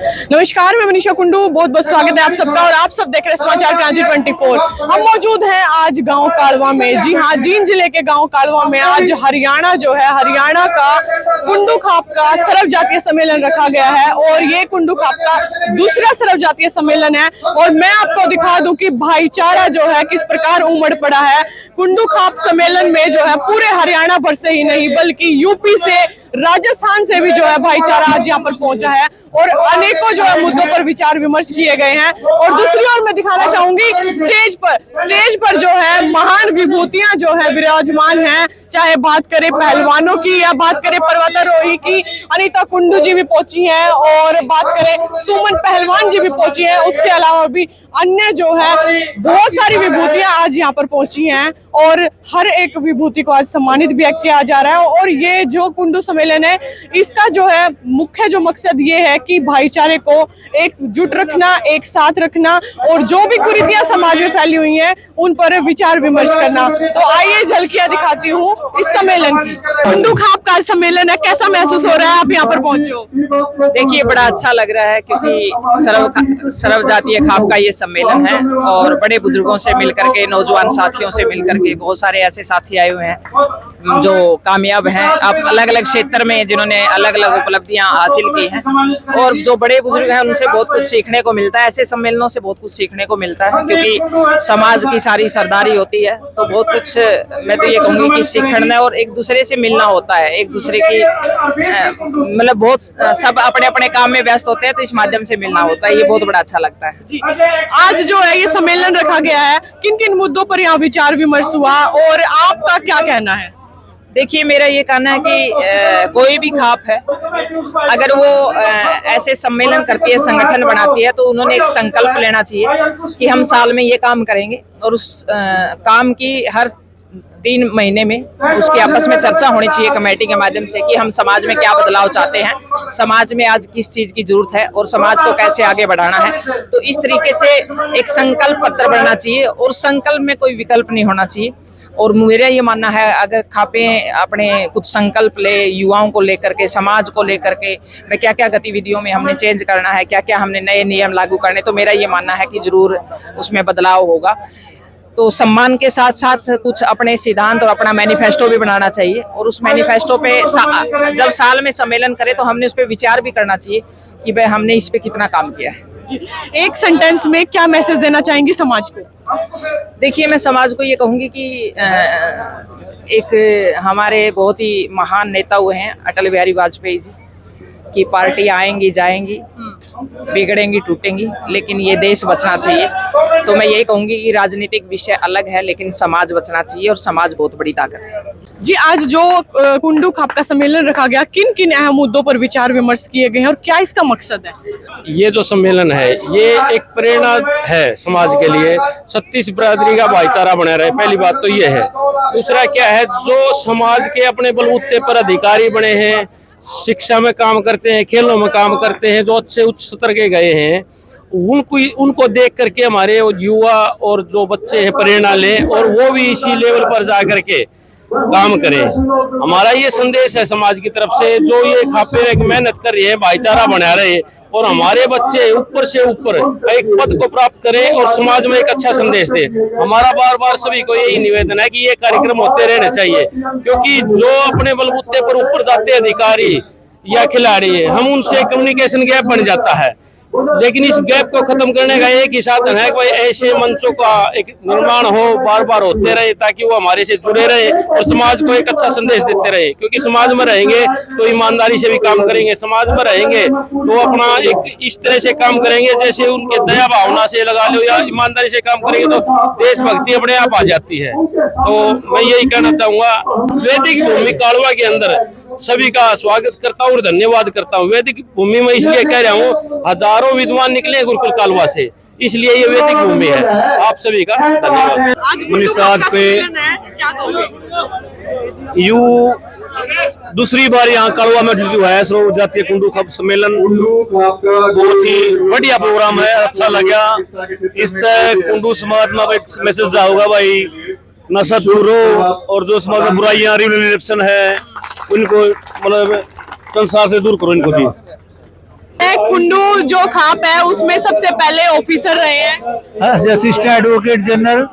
नमस्कार, मैं मनीषा कुंडू, बहुत बहुत स्वागत है आप सबका और आप सब देख रहे हैं समाचार क्रांति 24। हम मौजूद हैं आज गांव कालवा में। जी हाँ, जींद जिले के गांव कालवा में आज हरियाणा जो है, हरियाणा का कुंडू खाप का सर्व जातीय सम्मेलन रखा गया है और ये कुंडू खाप का दूसरा सर्व जातीय सम्मेलन है। और मैं आपको दिखा दूं कि भाईचारा जो है किस प्रकार उमड़ पड़ा है। कुंडू खाप सम्मेलन में जो है पूरे हरियाणा भर से ही नहीं बल्कि यूपी से, राजस्थान से भी जो है भाईचारा आज यहाँ पर पहुंचा है और अनेकों जो है मुद्दों पर विचार विमर्श किए गए हैं। और दूसरी ओर मैं दिखाना चाहूंगी स्टेज पर जो है महान विभूतियां जो है विराजमान हैं। चाहे बात करें पहलवानों की या बात करें पर्वतारोही की, अनीता कुंडू जी भी पहुंची हैं और बात करें सुमन पहलवान जी भी पहुंची हैं। उसके अलावा भी अन्य जो है बहुत सारी विभूतियां आज यहाँ पर पहुंची हैं और हर एक विभूति को आज सम्मानित भी किया जा रहा है। और ये जो कुंडू सम्मेलन है, इसका जो है मुख्य जो मकसद ये है कि भाईचारे को एकजुट रखना, एक साथ रखना और जो भी कुरीतियां समाज में फैली हुई हैं उन पर विचार विमर्श करना। तो आइए झलकियां दिखाती हूँ इस सम्मेलन की। कुंडू खाप का सम्मेलन है, कैसा महसूस हो रहा है आप यहाँ पर पहुंचे हो? देखिए, बड़ा अच्छा लग रहा है क्योंकि सर्व जातीय खाप का ये सम्मेलन है और बड़े बुजुर्गों से मिलकर के, नौजवान साथियों से मिलकर के, बहुत सारे ऐसे साथी आए हुए हैं जो कामयाब हैं अब अलग अलग क्षेत्र में, जिन्होंने अलग अलग उपलब्धियां हासिल की हैं। और जो बड़े बुजुर्ग हैं उनसे बहुत कुछ सीखने को मिलता है। ऐसे सम्मेलनों से बहुत कुछ सीखने को मिलता है क्योंकि समाज की सारी सरदारी होती है। तो बहुत कुछ मैं तो ये कहूँगी कि सीखना और एक दूसरे से मिलना होता है। एक दूसरे की मतलब बहुत सब अपने अपने काम में व्यस्त होते हैं, तो इस माध्यम से मिलना होता है। ये बहुत बड़ा अच्छा लगता है। आज जो है ये सम्मेलन रखा गया है, किन किन मुद्दों पर यहाँ विचार विमर्श हुआ और आपका क्या कहना है? देखिए, मेरा ये कहना है कि कोई भी खाप है, अगर वो ऐसे सम्मेलन करती है, संगठन बनाती है, तो उन्होंने एक संकल्प लेना चाहिए कि हम साल में ये काम करेंगे और उस काम की हर 3 महीने में उसकी आपस में चर्चा होनी चाहिए कमेटी के माध्यम से कि हम समाज में क्या बदलाव चाहते हैं, समाज में आज किस चीज की जरूरत है और समाज को कैसे आगे बढ़ाना है। तो इस तरीके से एक संकल्प पत्र बनना चाहिए और संकल्प में कोई विकल्प नहीं होना चाहिए। और मेरा ये मानना है, अगर खापे अपने कुछ संकल्प ले, युवाओं को लेकर के, समाज को लेकर के, मैं क्या क्या गतिविधियों में हमने चेंज करना है, क्या क्या हमने नए नियम लागू करने, तो मेरा ये मानना है कि जरूर उसमें बदलाव होगा। तो सम्मान के साथ साथ कुछ अपने सिद्धांत और अपना मैनिफेस्टो भी बनाना चाहिए और उस मैनिफेस्टो पे जब साल में सम्मेलन करें तो हमने उस पर विचार भी करना चाहिए कि भाई हमने इस पे कितना काम किया है। एक सेंटेंस में क्या मैसेज देना चाहेंगी समाज को? देखिए, मैं समाज को ये कहूँगी कि एक हमारे बहुत ही महान नेता हुए हैं अटल बिहारी वाजपेयी जी की पार्टी आएंगी जाएंगी, बिगड़ेंगी टूटेंगी, लेकिन ये देश बचना चाहिए। तो मैं यही कहूँगी कि राजनीतिक विषय अलग है लेकिन समाज बचना चाहिए और समाज बहुत बड़ी ताकत है। जी, आज जो कुंडू खाप का सम्मेलन रखा गया, किन किन अहम मुद्दों पर विचार विमर्श किए गए हैं और क्या इसका मकसद है? ये जो सम्मेलन है ये एक प्रेरणा है समाज के लिए। 36 बिरादरी का भाईचारा बना रहे, पहली बात तो ये है। दूसरा क्या है, जो समाज के अपने बलबूते पर अधिकारी बने हैं, शिक्षा में काम करते हैं, खेलों में काम करते हैं, जो अच्छे उच्च स्तर के गए हैं, उनको देख करके हमारे युवा और जो बच्चे हैं प्रेरणा लें और वो भी इसी लेवल पर जा करके काम करें। हमारा ये संदेश है समाज की तरफ से, जो ये खापे एक मेहनत कर रहे हैं, भाईचारा बना रहे हैं और हमारे बच्चे ऊपर से ऊपर एक पद को प्राप्त करें और समाज में एक अच्छा संदेश दें। हमारा बार बार सभी को यही निवेदन है कि ये कार्यक्रम होते रहने चाहिए, क्योंकि जो अपने बलबूते पर ऊपर जाते अधिकारी या खिलाड़ी, हम उनसे कम्युनिकेशन गैप बन जाता है। लेकिन इस गैप को खत्म करने का एक ही साधन है कि भाई ऐसे मंचों का एक निर्माण हो, बार बार होते रहे, ताकि वो हमारे से जुड़े रहे और समाज को एक अच्छा संदेश देते रहे। क्योंकि समाज में रहेंगे तो ईमानदारी से भी काम करेंगे, समाज में रहेंगे तो अपना एक इस तरह से काम करेंगे जैसे उनके दया भावना से लगा लो या ईमानदारी से काम करेंगे तो देशभक्ति अपने आप आ जाती है। तो मैं यही कहना चाहूंगा, वैदिक भूमि कालवा के अंदर सभी का स्वागत करता हूँ और धन्यवाद करता हूँ। वैदिक भूमि में इसलिए कह रहा हूँ, हजारों विद्वान निकले गुरुकुल कालवा से, इसलिए ये वैदिक भूमि है। आप सभी का धन्यवाद। आज पे दूसरी बार यहाँ कालवा में जुड़ा है सर्व जातीय कुंडू खाप सम्मेलन। बहुत ही बढ़िया प्रोग्राम है, अच्छा लगा। इस तरह कुंडू समाज में एक मैसेज होगा भाई, नशा दूर हो और जो समाज में बुराइयां रिलेशन है उनको मतलब संसार से दूर करो इनको भी। कुंडू जो खाप है उसमें सबसे पहले ऑफिसर रहे हैं। असिस्टेंट एडवोकेट जनरल,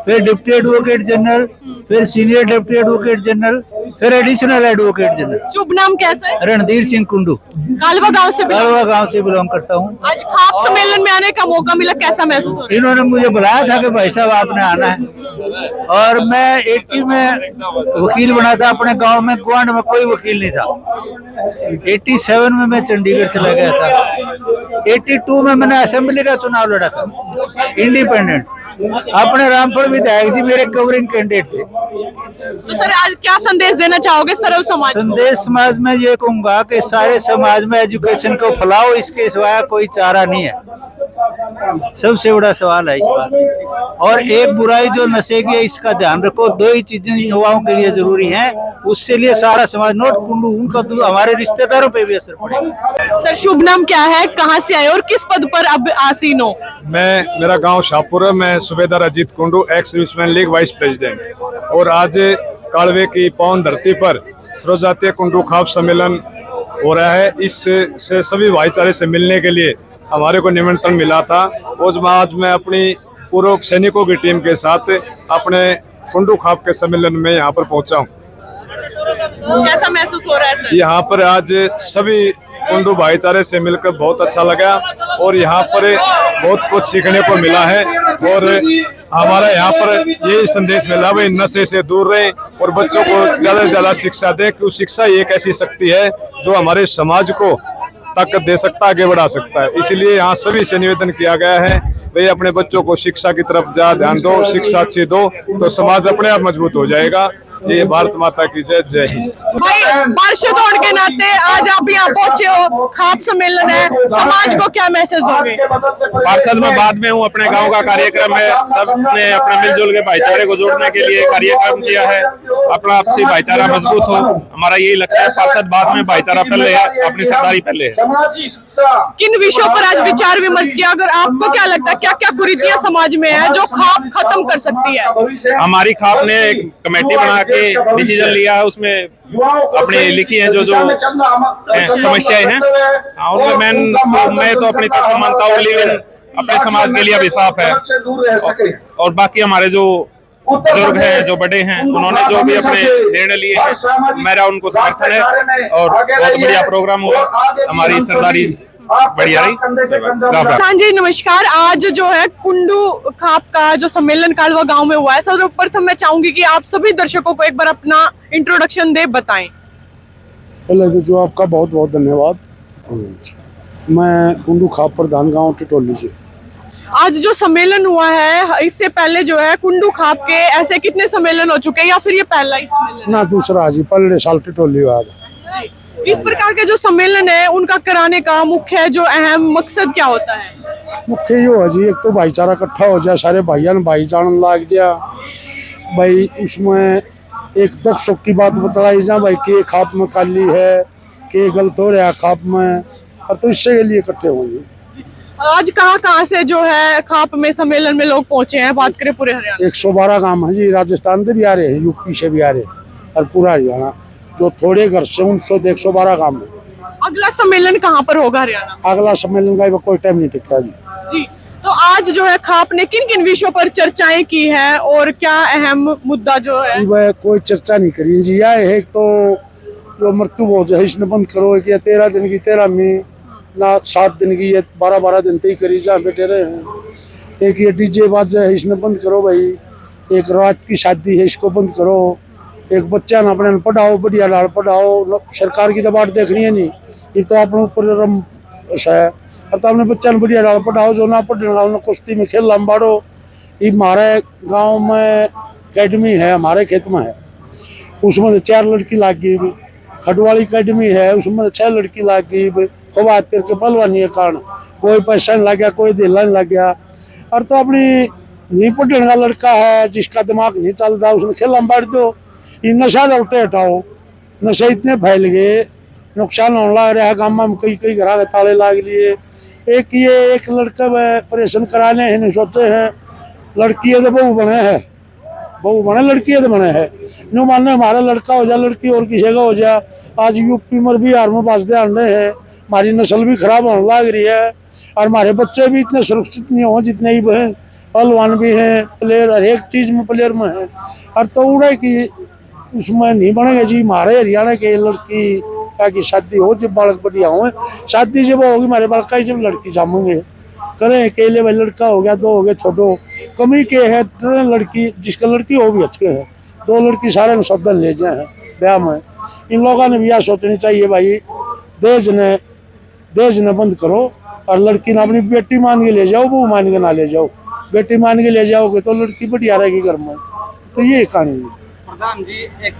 फिर डिप्टी एडवोकेट जनरल, फिर सीनियर डिप्टी एडवोकेट जनरल, फिर एडिशनल एडवोकेट जनरल। शुभ नाम कैसा है? रणधीर सिंह कुंडू, कालवा गांव से कालवा गांव से बिलोंग करता हूँ। आज खाप सम्मेलन में आने का मौका मिला, कैसा महसूस हो रहा है? इन्होंने मुझे बुलाया था कि भाई साहब आपने आना है, और मैं 80 में वकील बना था अपने गांव में। ग्वांड में कोई वकील नहीं था। 87 में मैं चंडीगढ़ चला गया था। 82 में मैंने असेंबली का चुनाव लड़ा था, इंडिपेंडेंट। अपने रामपुर विधायक जी मेरे कवरिंग कैंडिडेट थे। तो सर आज क्या संदेश देना चाहोगे सर्व समाज को? संदेश समाज में ये कहूंगा कि सारे समाज में एजुकेशन को फैलाओ, इसके सिवा कोई चारा नहीं है। सबसे बड़ा सवाल है इस बात। और एक बुराई जो नशे की है, इसका ध्यान रखो। 2 ही चीजें युवाओं के लिए जरूरी हैं, उससे लिए सारा समाज, नोट कुंडू, उनका तो हमारे रिश्तेदारों पे भी असर पड़ेगा। सर शुभ नाम क्या है, कहाँ से आए और किस पद पर अब आसीन हो? मेरा गांव शाहपुर है। मैं सूबेदार Ajit Kundu, ex serviceman league vice president. और आज कालवे की पावन धरती पर सर्वजातीय कुंडू खाप सम्मेलन हो रहा है। इससे सभी भाईचारे से मिलने के लिए हमारे को निमंत्रण मिला था। और आज मैं अपनी पूर्व सैनिकों की टीम के साथ अपने कुंडू खाप के सम्मेलन में यहाँ पर पहुँचा हूँ। कैसा महसूस हो रहा है सर? यहाँ पर आज सभी कुंडू भाईचारे से मिलकर बहुत अच्छा लगा, और यहाँ पर बहुत कुछ सीखने को मिला है। और हमारा यहाँ पर यही संदेश मिला, भाई नशे से दूर रहें और बच्चों को ज्यादा से ज्यादा शिक्षा दें, क्योंकि शिक्षा एक ऐसी शक्ति है जो हमारे समाज को ताकत दे सकता है, आगे बढ़ा सकता है। इसलिए यहाँ सभी से निवेदन किया गया है, भाई अपने बच्चों को शिक्षा की तरफ ज्यादा ध्यान दो, शिक्षा अच्छी दो तो समाज अपने आप मजबूत हो जाएगा। ये भारत माता की जय। जय हिंद। भाई पार्षद होने के नाते आज आप यहाँ पहुंचे हो, खाप सम्मेलन है, समाज को क्या मैसेज दोगे? पार्षद में बाद में हूँ, अपने गांव का कार्यक्रम है। सबने अपना मिलजुल के भाईचारे को जोड़ने के लिए कार्यक्रम किया है। अपना आपसी भाईचारा मजबूत हो, हमारा यही लक्ष्य है। पार्षद बाद में, भाईचारा पहले है, अपनी सरदारी पहले है। किन विषयों पर आज विचार विमर्श किया? अगर आपको क्या लगता है क्या क्या कुरीतियां समाज में है जो खाप खत्म कर सकती है? हमारी खाप ने एक कमेटी बना के डिसीजन लिया है, उसमें अपनी लिखी है जो समस्याएं हैं। उनमें मैं तो अपनी तरफ से मानता हूँ लिव इन अपने समाज के लिए अभिशाप है। और बाकी हमारे जो बुजुर्ग हैं, जो बड़े हैं, उन्होंने जो भी अपने निर्णय लिए हैं, मेरा उनको समर्थन है। और बहुत बढ़िया प्रोग्राम हुआ, हमारी सरदारी बढ़िया रही। प्रधान जी नमस्कार। आज जो है कुंडू खाप का जो सम्मेलन कालवा गांव में हुआ है, सर्वप्रथम मैं चाहूंगी कि आप सभी दर्शकों को एक बार अपना इंट्रोडक्शन दे बताएं। पहले तो जो आपका बहुत बहुत धन्यवाद। मैं कुंडू खाप प्रधान गांव टिटोली से। आज जो सम्मेलन हुआ है, इससे पहले जो है कुंडू खाप के ऐसे कितने सम्मेलन हो चुके हैं या फिर ये पहला ही सम्मेलन? ना दूसरा जी, पहले साल टिटोली हुआ था। इस प्रकार के जो सम्मेलन है उनका कराने का मुख्य जो अहम मकसद क्या होता है? मुख्य ये हो जी, एक तो भाईचारा इकट्ठा हो जाए, सारे भाइयों ने भाई जान लाग दिया भाई। उसमें एक दुख सुख की बात बतलाई जा भाई, के खाप में काली है, के गलत हो रहा है खाप में, और तो इससे के लिए इकट्ठे होंगे। आज कहाँ से जो है खाप में सम्मेलन में लोग पहुंचे हैं? बात करें पूरे हरियाणा 112 गांव है जी, राजस्थान से भी आ रहे हैं, यूपी से भी आ रहे हैं, और पूरा हरियाणा जो थोड़े घर से 112 गांव में। अगला सम्मेलन कहाँ पर होगा हरियाणा? अगला सम्मेलन का कोई टाइम नहीं टिका जी। जी, तो आज जो है खाप ने किन किन विषयों पर चर्चाएं की है और क्या अहम मुद्दा जो है? वह कोई चर्चा नहीं करी जी। यह है तो जो मृत्यु हो जाए इसने बंद करो, कि 13 दिन की 13 में ना 7 दिन की, ये 12 दिन तक करी जहाँ बैठे रहे हैं। एक ये डीजे बाजा है, इसने बंद करो भाई। एक रात की शादी है, इसको बंद करो। एक बच्चा ना अपने पढ़ाओ, बढ़िया लाड़ पढ़ाओ। सरकार की तो बात देखनी है नहीं, ये तो अपने ऊपर है। और तो अपने बच्चा ने बढ़िया लाड़ पढ़ाओ, जो ना पढ़ेगा उन्हें कुश्ती में खेल लंबाड़ो। ये हमारे गांव में अकेडमी है, हमारे खेत में है, उसमें 4 लड़की लाग गई। खडवाली अकेडमी है, उसमें 6 लड़की लाग गई। खवात करके पलवानी है कारण, कोई पैसा नहीं लग गया, कोई दिला नहीं लग गया। और तो अपनी नहीं पढ़ने का लड़का है, जिसका दिमाग नहीं चलता, उसने खेल लंबाड़ दो। ये नशा डलते हटाओ, नशे इतने फैल गए, नुकसान होने लग रहा है। गाँव में कई घर के ताले लाग लिए। एक लड़का ऑपरेशन कराने हैं, नहीं सोचे हैं लड़की है तो बहू बने हैं, बहू बने लड़की है तो बने हैं। न्यू मानने हमारा लड़का हो जाए, लड़की और किसी का हो जाए। आज यूपी में बिहार में बस दे आने हैं, हमारी नस्ल भी खराब होने लग रही है और हमारे बच्चे भी इतने सुरक्षित नहीं हो जितने ही हैं, पहलवान भी हैं, प्लेयर हर एक चीज में प्लेयर में है। और तो उड़े की उसमें नहीं बनेगा जी। हमारे हरियाणा के लड़की की शादी हो जब बालक बढ़िया हो, शादी जब होगी हमारे बालक का जब लड़की जामेंगे करें अकेले भाई लड़का हो गया, 2 हो गए छोटो कमी के है, लड़की जिसका लड़की हो भी अच्छे है, 2 लड़की सारे ने सदन ले जाए हैं ब्याह में। इन लोगों ने भी यह सोचनी चाहिए भाई दहेज ने बंद करो और लड़की ने अपनी बेटी मान के ले जाओ, वो मान के ना ले जाओ। बेटी मान के ले जाओगे तो लड़की बढ़िया रहेगी घर में। तो ये कहानी है। प्रधान जी, एक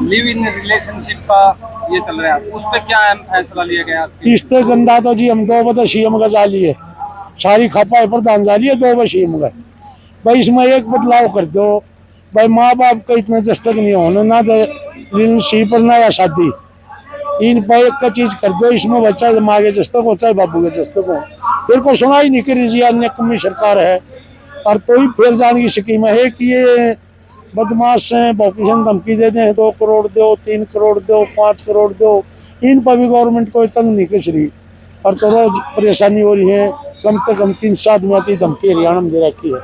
लिव इन रिलेशनशिप का ये चल रहा है, उस पर क्या फैसला लिया गया? रिश्ते गंदा तो जी हम 2 बता सीएम का जाली है, सारी खापा है प्रधान जाली है, 2 सीएम का भाई। इसमें एक बदलाव कर दो भाई, माँ बाप का इतना जस्तक नहीं होना ना रिलेशनशिप ना या शादी, इन पर एक का चीज कर दो। इसमें बच्चा माँ के जस्तक हो चाहे बाबू के जस्तक हो, फिर को सुना ही नहीं करी जी। अन्य कमी सरकार है और तो ही फिर जाने की स्कीम है कि ये बदमाश हैं, पॉपुलेशन धमकी देते हैं 2 करोड़ दो, 3 करोड़ दो, 5 करोड़ दो, इन पर भी गवर्नमेंट कोई तंग नहीं कस रही और तो रोज परेशानी हो रही है। कम से कम 3-7 में धमकी हरियाणा में दे रखी है।